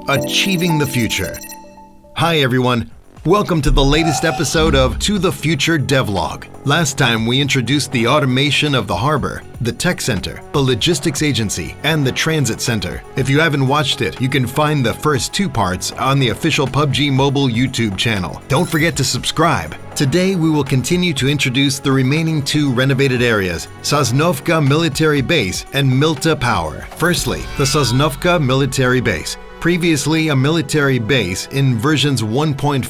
Achieving the Future. Hi everyone, welcome to the latest episode of To the Future Devlog. Last time we introduced the automation of the harbor, the tech center, the logistics agency, and the transit center. If you haven't watched it, you can find the first two parts on the official Pubg mobile YouTube channel. Don't forget to subscribe. Today we will continue to introduce the remaining two renovated areas, Sosnovka Military Base and Milta Power. Firstly, the Sosnovka Military Base. Previously a military base in versions 1.5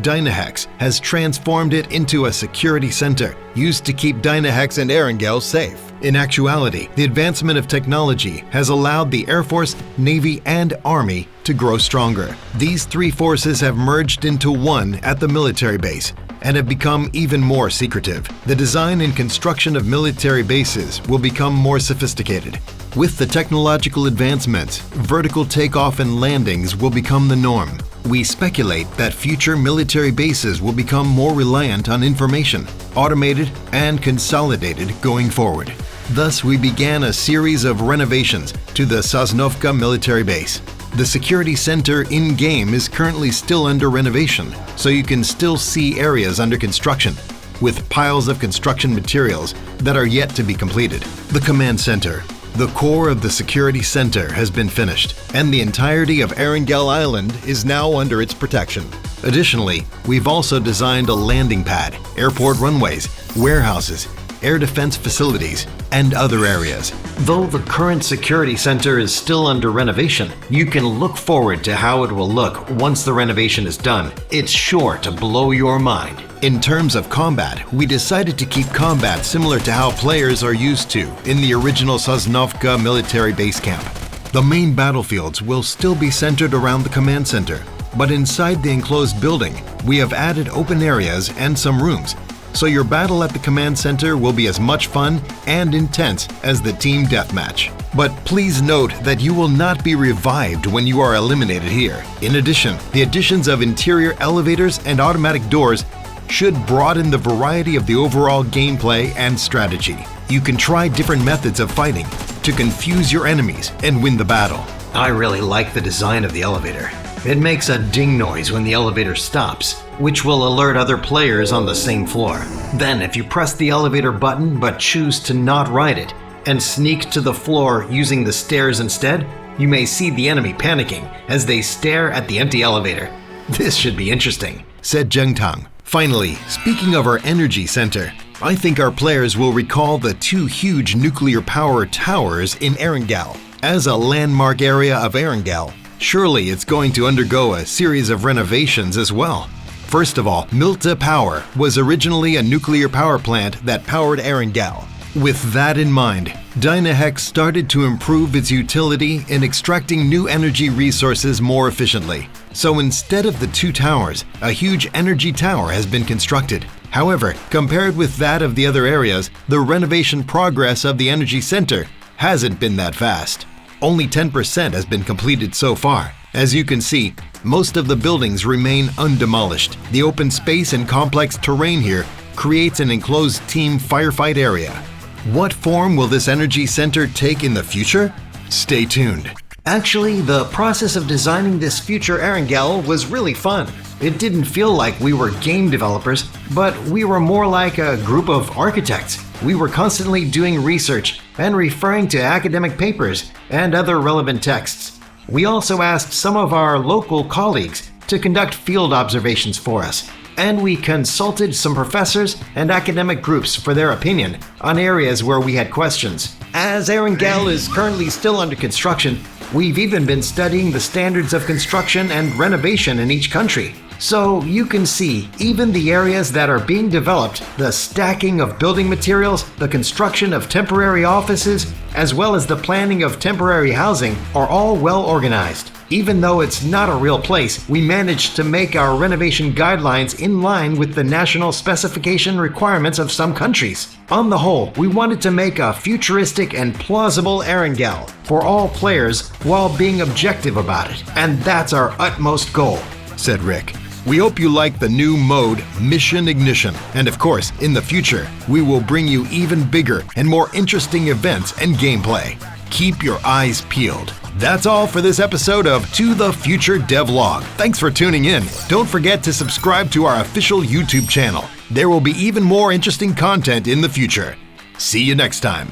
Dynahex has transformed it into a security center used to keep Dynahex and Erangel safe. In actuality, the advancement of technology has allowed the Air Force, Navy, and Army to grow stronger. These three forces have merged into one at the military base and have become even more secretive. The design and construction of military bases will become more sophisticated. With the technological advancements, vertical takeoff and landings will become the norm. We speculate that future military bases will become more reliant on information, automated and consolidated going forward. Thus, we began a series of renovations to the Sosnovka military base. The security center in-game is currently still under renovation, so you can still see areas under construction, with piles of construction materials that are yet to be completed. The command center. The core of the security center has been finished, and the entirety of Erangel Island is now under its protection. Additionally, we've also designed a landing pad, airport runways, warehouses, air defense facilities, and other areas. Though the current security center is still under renovation, you can look forward to how it will look once the renovation is done. It's sure to blow your mind. In terms of combat, we decided to keep combat similar to how players are used to in the original Sosnovka military base camp. The main battlefields will still be centered around the command center, but inside the enclosed building, we have added open areas and some rooms, so your battle at the command center will be as much fun and intense as the team deathmatch. But please note that you will not be revived when you are eliminated here. In addition, the additions of interior elevators and automatic doors should broaden the variety of the overall gameplay and strategy. You can try different methods of fighting to confuse your enemies and win the battle. I really like the design of the elevator. It makes a ding noise when the elevator stops, which will alert other players on the same floor. Then, if you press the elevator button but choose to not ride it and sneak to the floor using the stairs instead, you may see the enemy panicking as they stare at the empty elevator. This should be interesting, said Zhengtang. Finally, speaking of our energy center, I think our players will recall the two huge nuclear power towers in Erangel. As a landmark area of Erangel, surely it's going to undergo a series of renovations as well. First of all, Milta Power was originally a nuclear power plant that powered Erangel. With that in mind, Dynahex started to improve its utility in extracting new energy resources more efficiently. So instead of the two towers, a huge energy tower has been constructed. However, compared with that of the other areas, the renovation progress of the energy center hasn't been that fast. Only 10% has been completed so far. As you can see, most of the buildings remain undemolished. The open space and complex terrain here creates an enclosed team firefight area. What form will this energy center take in the future? Stay tuned. Actually, the process of designing this future Erangel was really fun. It didn't feel like we were game developers, but we were more like a group of architects. We were constantly doing research and referring to academic papers and other relevant texts. We also asked some of our local colleagues to conduct field observations for us, and we consulted some professors and academic groups for their opinion on areas where we had questions. As Erangel is currently still under construction, we've even been studying the standards of construction and renovation in each country. So you can see, even the areas that are being developed, the stacking of building materials, the construction of temporary offices, as well as the planning of temporary housing are all well organized. Even though it's not a real place, we managed to make our renovation guidelines in line with the national specification requirements of some countries. On the whole, we wanted to make a futuristic and plausible Erangel for all players while being objective about it, and that's our utmost goal, said Rick. We hope you like the new mode, Mission Ignition, and of course, in the future, we will bring you even bigger and more interesting events and gameplay. Keep your eyes peeled. That's all for this episode of To the Future Devlog. Thanks for tuning in. Don't forget to subscribe to our official YouTube channel. There will be even more interesting content in the future. See you next time.